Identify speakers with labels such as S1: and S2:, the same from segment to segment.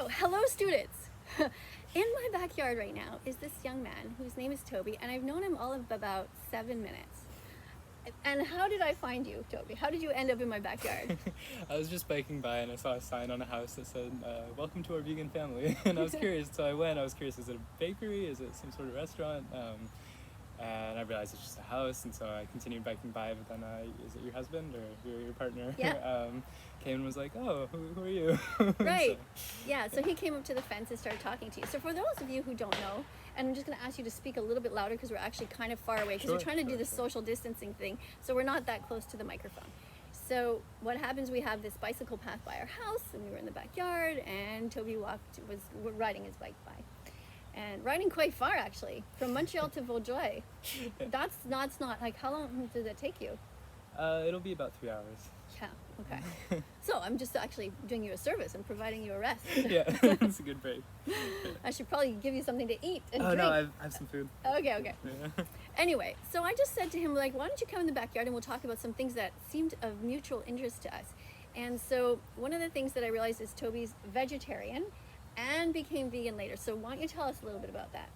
S1: So, hello students! In my backyard right now is this young man whose name is Toby, and I've known him all of about 7 minutes. And how did I find you, Toby? How did you end up in my backyard?
S2: I was just biking by and I saw a sign on a house that said, welcome to our vegan family. And I was curious, so I went. I was curious, is it a bakery? Is it some sort of restaurant? And I realized it's just a house, and so I continued biking by, but then is it your husband or your partner?
S1: Yeah.
S2: Came and was like, oh, who are you?
S1: Right. So he came up to the fence and started talking to you. So for those of you who don't know, and I'm just going to ask you to speak a little bit louder because we're actually kind of far away, because we're trying to do this social distancing thing, so we're not that close to the microphone. So what happens, we have this bicycle path by our house, and we were in the backyard, and Toby was riding his bike by. And riding quite far, actually, from Montreal to Vaudreuil. That's not, like, how long did that take you?
S2: It'll be about 3 hours.
S1: Yeah, okay. So I'm just actually doing you a service and providing you a rest.
S2: Yeah, it's a good break.
S1: I should probably give you something to eat and
S2: drink.
S1: No,
S2: I have some food.
S1: Okay.
S2: Yeah.
S1: Anyway, so I just said to him, like, why don't you come in the backyard and we'll talk about some things that seemed of mutual interest to us. And so one of the things that I realized is Toby's vegetarian and became vegan later. So why don't you tell us a little bit about that?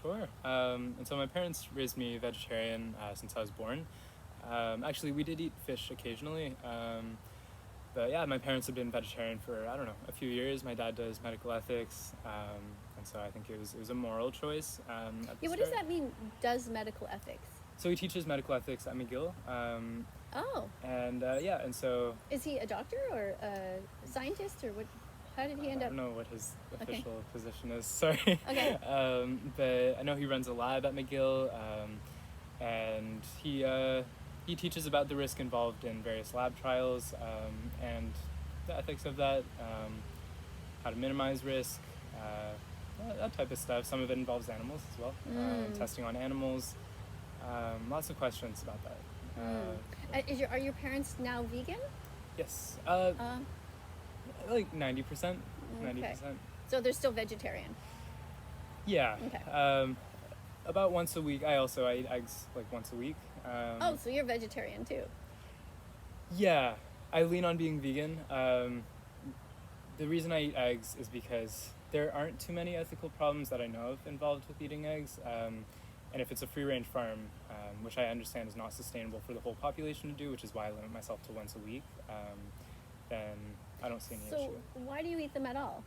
S2: Sure. And so my parents raised me vegetarian since I was born. Actually, we did eat fish occasionally. But yeah, my parents have been vegetarian for, I don't know, a few years. My dad does medical ethics. And so I think it was a moral choice.
S1: What does that mean, does medical ethics?
S2: So he teaches medical ethics at McGill. And and so...
S1: Is he a doctor or a scientist, or what? How did he end up?
S2: I don't know what his official position is, sorry.
S1: Okay.
S2: But I know he runs a lab at McGill, and he teaches about the risk involved in various lab trials, and the ethics of that, how to minimize risk, that type of stuff. Some of it involves animals as well, testing on animals, lots of questions about that.
S1: Are your parents now vegan?
S2: Yes. Like 90%. 90%.
S1: So they're still vegetarian?
S2: Yeah.
S1: Okay.
S2: About once a week. I eat eggs like once a week.
S1: So you're vegetarian too?
S2: Yeah. I lean on being vegan. The reason I eat eggs is because there aren't too many ethical problems that I know of involved with eating eggs. And if it's a free-range farm, which I understand is not sustainable for the whole population to do, which is why I limit myself to once a week, then I don't see any issue.
S1: So why do you eat them at all?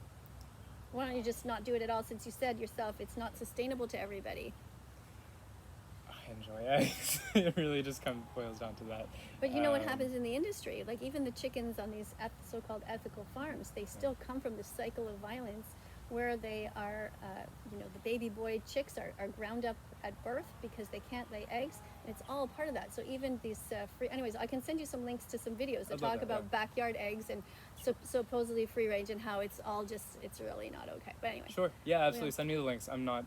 S1: Why don't you just not do it at all, since you said yourself it's not sustainable to everybody?
S2: I enjoy eggs. It really just boils down to that.
S1: But you know what happens in the industry? Like, even the chickens on these so-called ethical farms, they still come from this cycle of violence where they are, the baby boy chicks are ground up at birth because they can't lay eggs. And it's all part of that. So even these anyways, I can send you some links to some videos that talk about backyard eggs and supposedly free range, and how it's really not okay. But anyway.
S2: Sure. Yeah, absolutely. Send me the links. I'm not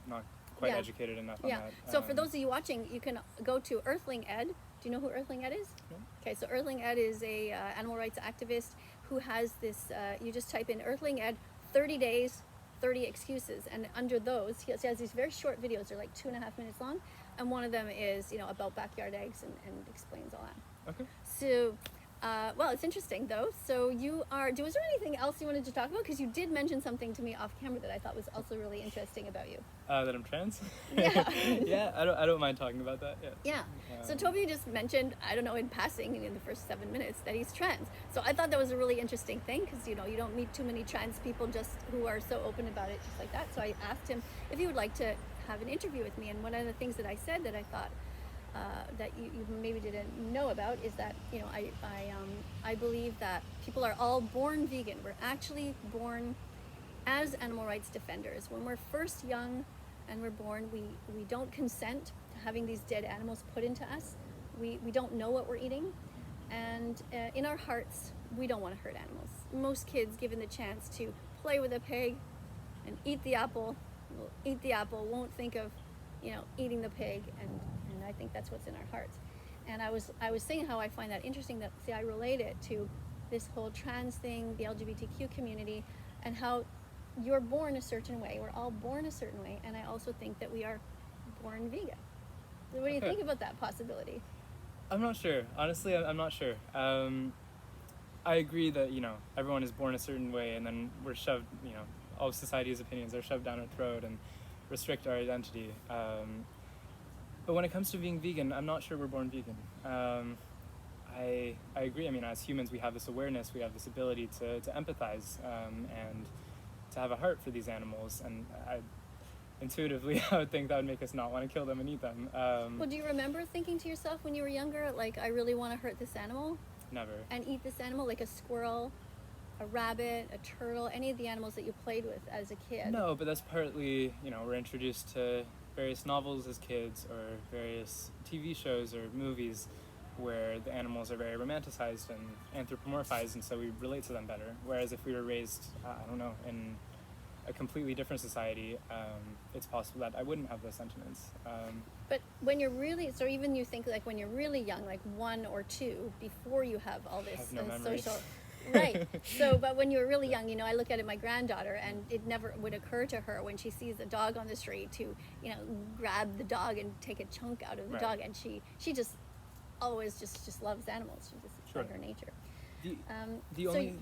S2: quite educated enough on that.
S1: So for those of you watching, you can go to Earthling Ed. Do you know who Earthling Ed is?
S2: No.
S1: Okay, so Earthling Ed is a animal rights activist who has this, you just type in Earthling Ed, 30 days, 30 excuses, and under those he has these very short videos. They're like 2.5 minutes long, and one of them is about backyard eggs and explains all that.
S2: Okay.
S1: So well, it's interesting though. So was there anything else you wanted to talk about? Because you did mention something to me off camera that I thought was also really interesting about you.
S2: That I'm trans?
S1: Yeah.
S2: Yeah, I don't mind talking about that.
S1: Yeah. So Toby just mentioned, I don't know, in passing in the first 7 minutes, that he's trans. So I thought that was a really interesting thing, because you don't meet too many trans people just who are so open about it, just like that. So I asked him if he would like to have an interview with me, and one of the things that I said that I thought that you maybe didn't know about is that I believe that people are all born vegan. We're actually born as animal rights defenders. When we're first young and we're born, we don't consent to having these dead animals put into us. We don't know what we're eating, and in our hearts we don't want to hurt animals. Most kids, given the chance to play with a pig and eat the apple, will eat the apple, won't think of eating the pig, and I think that's what's in our hearts. And I was saying how I find that interesting, that I relate it to this whole trans thing, the LGBTQ community, and how you're born a certain way. We're all born a certain way, and I also think that we are born vegan. So what do you think about that possibility?
S2: I'm not sure. Honestly, I'm not sure. I agree that, everyone is born a certain way, and then we're shoved, all of society's opinions are shoved down our throat and restrict our identity. But when it comes to being vegan, I'm not sure we're born vegan. I agree. I mean, as humans, we have this awareness, we have this ability to empathize and to have a heart for these animals. And intuitively, I would think that would make us not want to kill them and eat them.
S1: Well, do you remember thinking to yourself when you were younger, like, I really want to hurt this animal?
S2: Never.
S1: And eat this animal, like a squirrel, a rabbit, a turtle, any of the animals that you played with as a kid?
S2: No, but that's partly, we're introduced to various novels as kids or various TV shows or movies where the animals are very romanticized and anthropomorphized, and so we relate to them better. Whereas if we were raised, in a completely different society, it's possible that I wouldn't have those sentiments.
S1: But when you're really, so even you think like when you're really young, like 1 or 2, before you have all this
S2: I have no memories.
S1: social... Right. So, but when you were really young, I look at it, my granddaughter, and it never would occur to her when she sees a dog on the street to, grab the dog and take a chunk out of the
S2: Right.
S1: dog. And she just always just loves animals. She just, it's
S2: Sure.
S1: by her nature.
S2: The
S1: so
S2: only...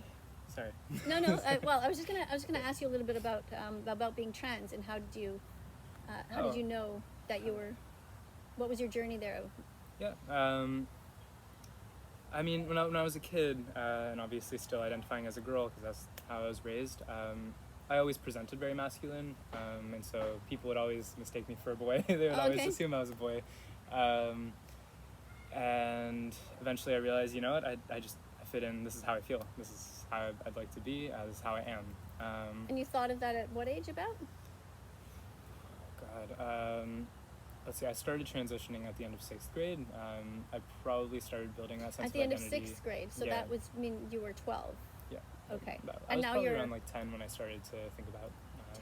S2: Sorry.
S1: No. Well, I was just gonna ask you a little bit about being trans and how did you know that you were, what was your journey there?
S2: Yeah. I mean, when I was a kid, and obviously still identifying as a girl because that's how I was raised, I always presented very masculine, and so people would always mistake me for a boy. They would always assume I was a boy. And eventually I realized, you know what, I fit in, this is how I feel, this is how I'd like to be, this is how I am.
S1: And you thought of that at what age about?
S2: Let's see, I started transitioning at the end of 6th grade. I probably started building that sense
S1: At the
S2: of
S1: end
S2: identity.
S1: of 6th grade, so
S2: Yeah.
S1: that was, you were 12.
S2: Yeah.
S1: Okay.
S2: I
S1: And
S2: was
S1: now
S2: probably
S1: you're
S2: around like 10 when I started to think about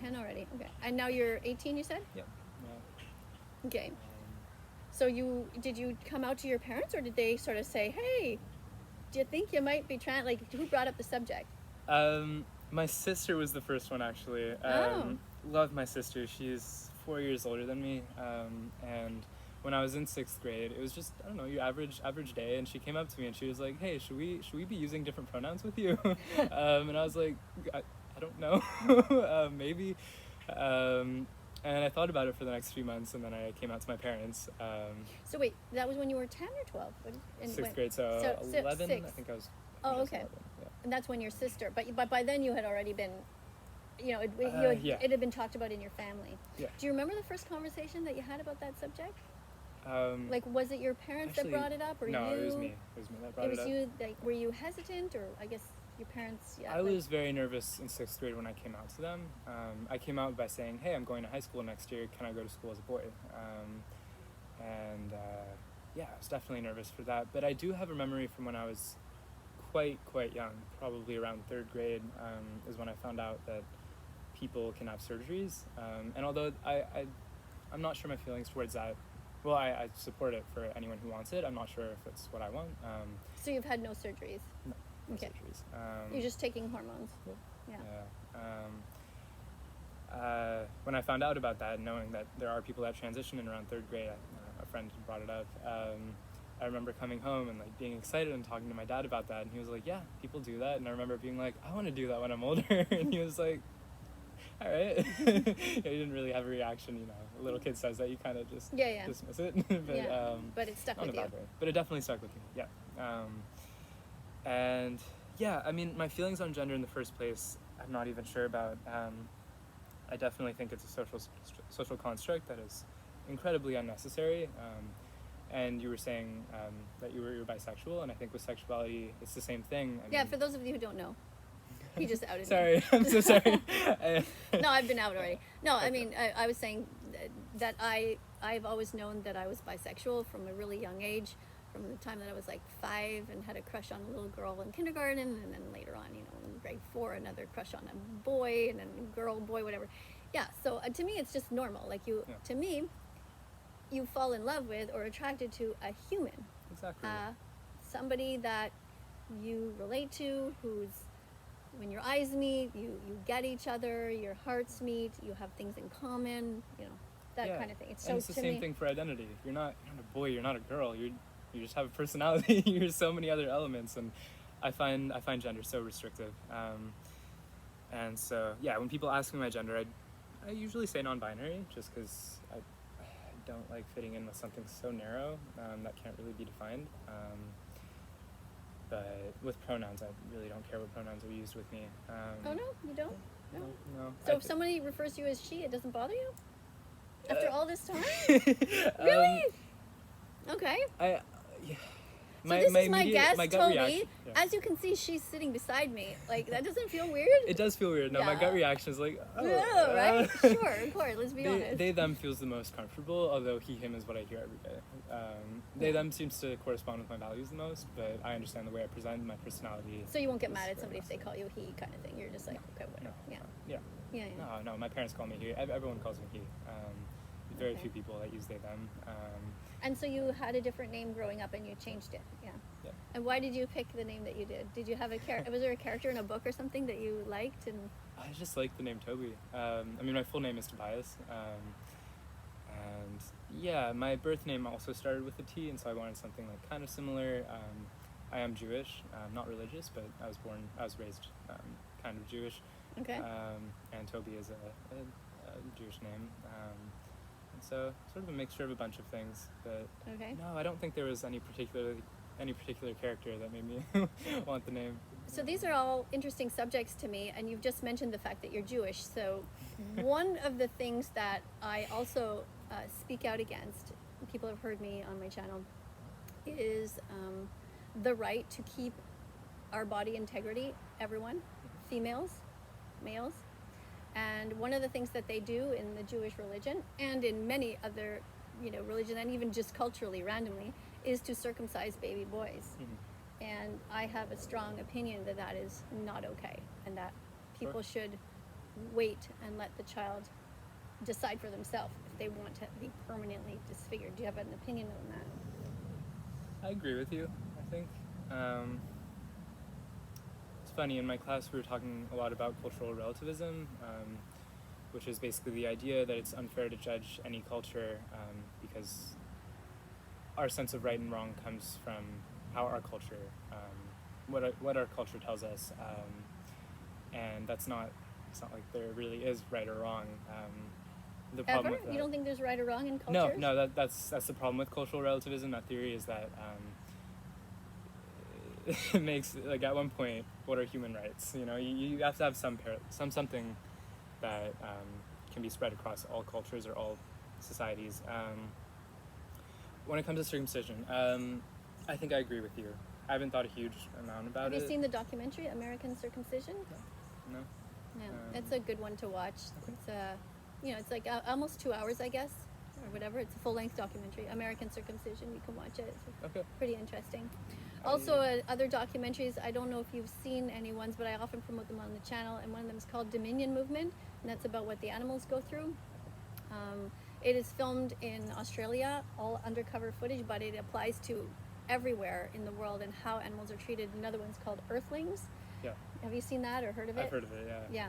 S1: 10 already. Okay. And now you're 18, you said?
S2: Yeah.
S1: Okay. So did you come out to your parents, or did they sort of say, hey, do you think you might be trans? Like, who brought up the subject?
S2: My sister was the first one, actually. Love my sister. She's 4 years older than me. And when I was in 6th grade, it was just, I don't know, your average day, and she came up to me and she was like, hey, should we be using different pronouns with you? And I was like, I don't know. Maybe. And I thought about it for the next few months, and then I came out to my parents.
S1: So wait, that was when you were 10 or 12?
S2: 6th grade, so 11,
S1: six.
S2: I think I was.
S1: Oh, okay.
S2: 11, yeah.
S1: And that's when your sister, but by then you had already been,
S2: Yeah.
S1: it had been talked about in your family.
S2: Yeah.
S1: Do you remember the first conversation that you had about that subject?
S2: Like,
S1: Was it your parents that brought it up, or
S2: no,
S1: you?
S2: it was me. It was me that brought it up.
S1: You. Like, were you hesitant, or I guess your parents? Yeah.
S2: I was very nervous in 6th grade when I came out to them. I came out by saying, hey, I'm going to high school next year. Can I go to school as a boy? Yeah, I was definitely nervous for that. But I do have a memory from when I was quite young, probably around 3rd grade, is when I found out that people can have surgeries. And although I'm not sure my feelings towards that, well, I support it for anyone who wants it. I'm not sure if it's what I want.
S1: So you've had no surgeries?
S2: No.
S1: Okay.
S2: Surgeries.
S1: You're just taking hormones?
S2: Yep.
S1: Yeah.
S2: When I found out about that, knowing that there are people that transition in around 3rd grade, a friend had brought it up. I remember coming home and like being excited and talking to my dad about that, and he was like, "Yeah, people do that." And I remember being like, "I want to do that when I'm older." And he was like, "All right." He didn't really have a reaction. A little kid says that, you kind of just dismiss it. But
S1: but it stuck
S2: not
S1: with
S2: in a
S1: you.
S2: bad way. But it definitely stuck with me. Yeah. And yeah, I mean, my feelings on gender in the first place, I'm not even sure about. I definitely think it's a social construct that is incredibly unnecessary. And you were saying that you're bisexual, and I think with sexuality, it's the same thing. I mean,
S1: For those of you who don't know, he just outed me.
S2: Sorry, I'm so sorry.
S1: No, I've been out already. No, I mean, I was saying that I've always known that I was bisexual from a really young age, from the time that I was like 5 and had a crush on a little girl in kindergarten, and then later on, in grade 4, another crush on a boy, and then girl, boy, whatever. Yeah, so to me, it's just normal. Like to me, you fall in love with or attracted to a human.
S2: Exactly.
S1: Somebody that you relate to, who's, when your eyes meet, you get each other, your hearts meet, you have things in common, that kind of thing.
S2: And it's the same thing for identity. You're not a boy, you're not a girl, you just have a personality. You're so many other elements, and I find gender so restrictive. And so, yeah, when people ask me my gender, I usually say non-binary, just because I don't like fitting in with something so narrow that can't really be defined. But with pronouns, I really don't care what pronouns are used with me.
S1: Oh, no, you don't? No.
S2: No.
S1: So if somebody refers to you as she, it doesn't bother you? After all this time?
S2: Really?
S1: Really? Okay.
S2: Yeah.
S1: So this is my guest,
S2: gut
S1: Toby.
S2: reaction, yeah.
S1: As you can see, she's sitting beside me. Like, that doesn't feel weird?
S2: It does feel weird. No, my
S1: Yeah.
S2: gut reaction is like, oh.
S1: No, right? Sure, of course. Let's be honest.
S2: They, them feels the most comfortable, although he, him is what I hear every day. They, them seems to correspond with my values the most, but I understand the way I present, my personality.
S1: So you won't get mad at
S2: very
S1: somebody if they
S2: masculine.
S1: call you he kind of thing. You're just like, okay, whatever. Yeah.
S2: Yeah.
S1: Yeah, yeah.
S2: No, my parents call me he. Everyone calls me he. Very
S1: Okay.
S2: few people that use they, them.
S1: And so you had a different name growing up and you changed it. Yeah.
S2: Yeah.
S1: And why did you pick the name that you did? Did you have a character? Was there a character in a book or something that you liked? And
S2: I just like the name Toby. I mean, my full name is Tobias. And yeah, my birth name also started with a T, and so I wanted something like kind of similar. I am Jewish, not religious, but I was raised kind of Jewish.
S1: okay.
S2: And Toby is a Jewish name. And so sort of a mixture of a bunch of things. But
S1: Okay.
S2: no, I don't think there was any particular character that made me want the name.
S1: So these are all interesting subjects to me, and you've just mentioned the fact that you're Jewish. So one of the things that I also speak out against, people have heard me on my channel, is the right to keep our body integrity, everyone, females, males. And one of the things that they do in the Jewish religion and in many other, religion, and even just culturally, randomly, is to circumcise baby boys.
S2: Mhm.
S1: And I have a strong opinion that that is not okay, and that people should wait and let the child decide for themselves if they want to be permanently disfigured. Do you have an opinion on that?
S2: I agree with you, I think. It's funny, in my class we were talking a lot about cultural relativism, which is basically the idea that it's unfair to judge any culture because our sense of right and wrong comes from how our culture, what our culture tells us, and it's not like there really is right or wrong. The problem
S1: Ever?
S2: with that,
S1: You don't think there's right or wrong in cultures?
S2: no, that's the problem with cultural relativism. That theory is that it makes, like, at one point, what are human rights? You have to have something that can be spread across all cultures or all societies. When it comes to circumcision, I think I agree with you. I haven't thought a huge amount about it.
S1: Have you seen the documentary American Circumcision?
S2: No.
S1: No, it's a good one to watch. It's it's like almost 2 hours, I guess, or whatever. It's a full-length documentary. American Circumcision. You can watch it. It's
S2: Okay.
S1: pretty interesting. Also, other documentaries. I don't know if you've seen any ones, but I often promote them on the channel. And one of them is called Dominion Movement, and that's about what the animals go through. It is filmed in Australia, all undercover footage, but it applies to everywhere in the world and how animals are treated. Another one's called Earthlings.
S2: Yeah.
S1: Have you seen that or heard of it?
S2: I've heard of it, yeah.
S1: Yeah.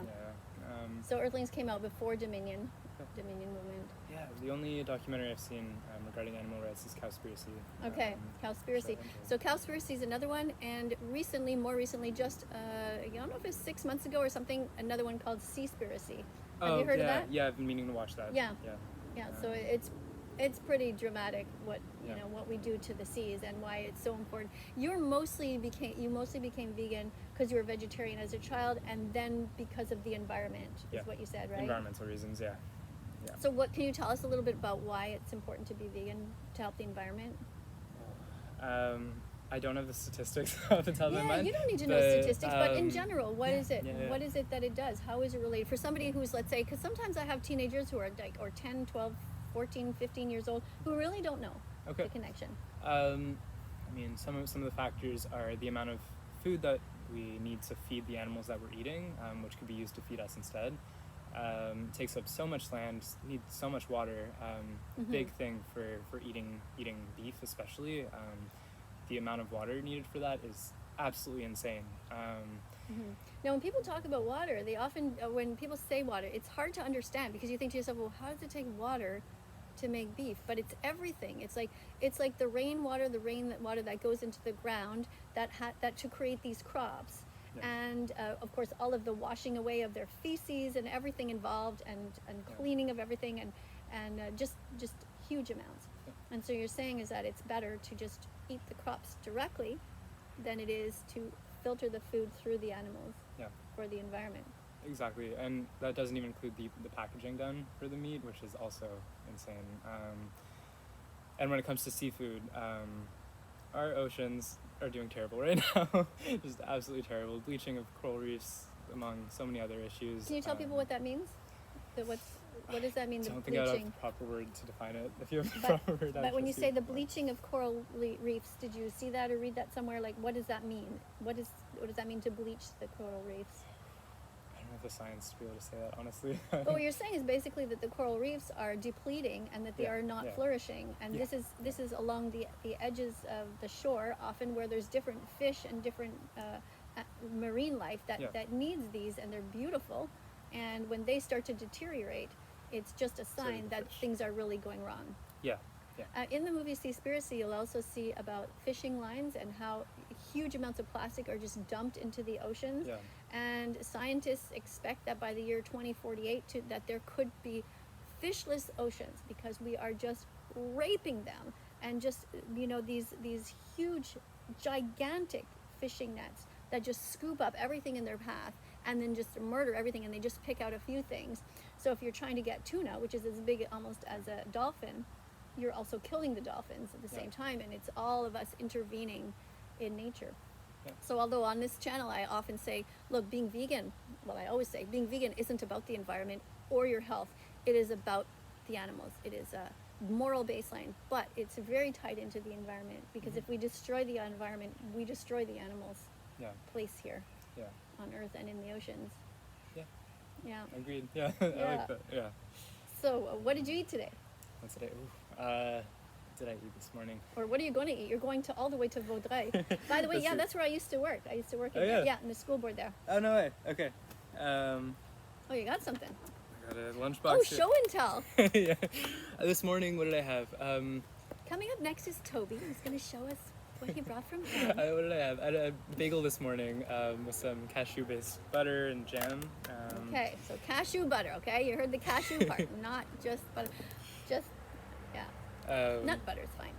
S1: So Earthlings came out before Dominion Movement.
S2: Yeah, the only documentary I've seen regarding animal rights is Cowspiracy.
S1: Okay, Cowspiracy. So Cowspiracy is another one, and more recently, just I don't know if it's 6 months ago or something, another one called Seaspiracy. Have you heard of that?
S2: Yeah, I've been meaning to watch that.
S1: Yeah. So it's pretty dramatic what what we do to the seas and why it's so important. You mostly became vegan because you were vegetarian as a child, and then because of the environment is what you said, right?
S2: Environmental reasons, yeah.
S1: So what can you tell us a little bit about why it's important to be vegan to help the environment?
S2: I don't have the statistics off the top of my mind.
S1: You don't need to know statistics, but in general, what is it?
S2: Yeah.
S1: What is it that it does? How is it related? For somebody who's, let's say, because sometimes I have teenagers who are like, or 10, 12, 14, 15 years old, who really don't know the connection.
S2: I mean, some of the factors are the amount of food that we need to feed the animals that we're eating, which could be used to feed us instead. Takes up so much land, needs so much water. Big thing for eating beef, especially. The amount of water needed for that is absolutely insane.
S1: Now, when people talk about water, they often, when people say water, it's hard to understand because you think to yourself, well, how does it take water to make beef? But it's everything. It's like the rainwater that goes into the ground that to create these crops. and of course all of the washing away of their feces and everything involved, and cleaning of everything, and just huge amounts. And so you're saying is that it's better to just eat the crops directly than it is to filter the food through the animals for the environment.
S2: Exactly, and that doesn't even include the packaging done for the meat, which is also insane. And when it comes to seafood, our oceans are doing terrible right now. Just absolutely terrible. Bleaching of coral reefs, among so many other issues.
S1: Can you tell people what that means? What does that mean?
S2: I
S1: The
S2: don't think I have
S1: bleaching.
S2: the proper word to define it. If you have the
S1: But,
S2: proper word,
S1: but when you say the bleaching of coral reefs, did you see that or read that somewhere? Like, what does that mean? What does that mean to bleach the coral reefs?
S2: I don't have the science to be able to say that, honestly.
S1: But what you're saying is basically that the coral reefs are depleting and that they are not flourishing. And this is along the edges of the shore, often where there's different fish and different marine life that needs these, and they're beautiful. And when they start to deteriorate, it's just a sign that things are really going wrong. In the movie Seaspiracy, you'll also see about fishing lines and how huge amounts of plastic are just dumped into the oceans. And scientists expect that by the year 2048 that there could be fishless oceans, because we are just raping them, and just these huge gigantic fishing nets that just scoop up everything in their path and then just murder everything, and they just pick out a few things. So if you're trying to get tuna, which is as big almost as a dolphin, you're also killing the dolphins at the same time, and it's all of us intervening in nature. So although on this channel I often say, look, being vegan, well, I always say being vegan isn't about the environment or your health, it is about the animals. It is a moral baseline, but it's very tied into the environment, because if we destroy the environment, we destroy the animals' place here on Earth and in the oceans.
S2: Agreed. I like that.
S1: So what did you eat today?
S2: What did what did I eat this morning?
S1: Or what are you going to eat? You're going all the way to Vaudreuil. By the way, that's where I used to work. I used to work in the school board there.
S2: Oh, no way. Okay.
S1: Oh, you got something.
S2: I got a lunchbox.
S1: Oh, show and tell.
S2: This morning, what did I have?
S1: Coming up next is Toby. He's going to show us what he brought from home.
S2: What did I have? I had a bagel this morning with some cashew-based butter and jam.
S1: Okay, so cashew butter, okay? You heard the cashew part, not just butter. Just, nut butter is fine.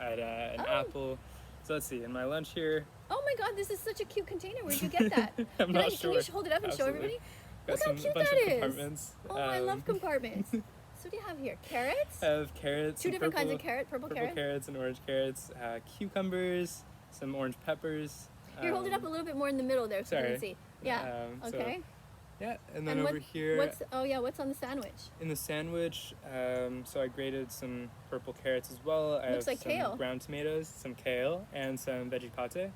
S2: I had an apple. So let's see, in my lunch here.
S1: Oh my God, this is such a cute container. Where'd you get that?
S2: I'm not sure.
S1: Can you hold it up and show everybody?
S2: Got
S1: Look how cute
S2: bunch
S1: that
S2: of
S1: is.
S2: Compartments.
S1: Oh, I love compartments. So what do you have here? Carrots?
S2: I have carrots.
S1: Two different kinds of carrot, purple
S2: carrots and orange carrots. Cucumbers, some orange peppers.
S1: Here, hold it up a little bit more in the middle there so you can see. Yeah, okay.
S2: And then over here.
S1: What's on the sandwich?
S2: In the sandwich, so I grated some purple carrots as well. I
S1: Looks
S2: have
S1: like
S2: some
S1: kale.
S2: ground tomatoes, some kale, and some veggie pate.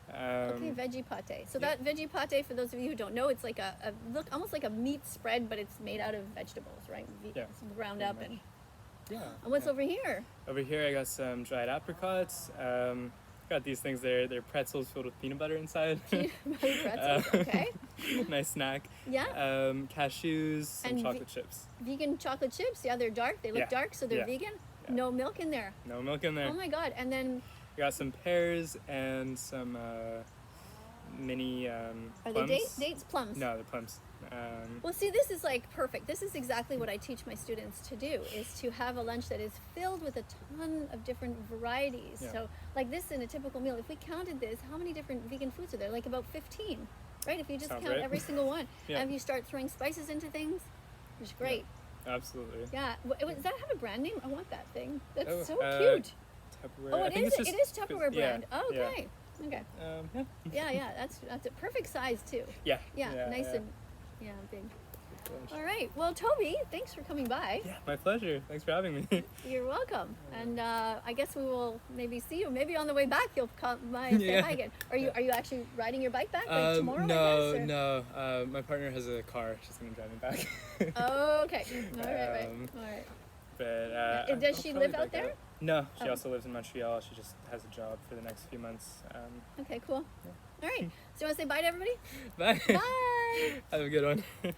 S1: Okay, veggie pate. So that veggie pate, for those of you who don't know, it's like look almost like a meat spread, but it's made out of vegetables, right? It's ground up and.
S2: Yeah.
S1: And what's over here?
S2: Over here, I got some dried apricots. Got these things there. They're pretzels filled with peanut butter inside.
S1: Peanut butter pretzels. Okay.
S2: Nice snack.
S1: Yeah.
S2: Cashews, some
S1: And
S2: chocolate chips.
S1: Vegan chocolate chips. Yeah, they're dark. They look dark, so they're vegan.
S2: Yeah.
S1: No milk in there.
S2: No milk in there.
S1: Oh my God! And then.
S2: I got some pears and some mini
S1: Are
S2: plums.
S1: they dates? Plums?
S2: No, they're plums.
S1: Well, see, this is like perfect. This is exactly what I teach my students to do, is to have a lunch that is filled with a ton of different varieties.
S2: Yeah.
S1: So like this in a typical meal, if we counted this, how many different vegan foods are there? Like about 15, right? If you just count every single one.
S2: Yeah.
S1: And if you start throwing spices into things, it's great.
S2: Yeah, absolutely.
S1: Yeah. Does that have a brand name? I want that thing. That's so cute.
S2: Tupperware.
S1: Oh,
S2: it is
S1: Tupperware brand.
S2: Yeah,
S1: Oh, okay. Okay. Yeah. That's a perfect size too.
S2: Yeah.
S1: Nice and big. All right. Well, Toby, thanks for coming by.
S2: Yeah, my pleasure. Thanks for having me.
S1: You're welcome. And I guess we will maybe see you. Maybe on the way back you'll come by and say hi again. Are you actually riding your bike back like tomorrow?
S2: No. My partner has a car. She's gonna drive me back.
S1: Okay. All right.
S2: But
S1: does she live out there?
S2: No, she also lives in Montreal. She just has a job for the next few months.
S1: Okay, cool. All right. So you want to say bye to everybody?
S2: Bye.
S1: Bye.
S2: Have a good one.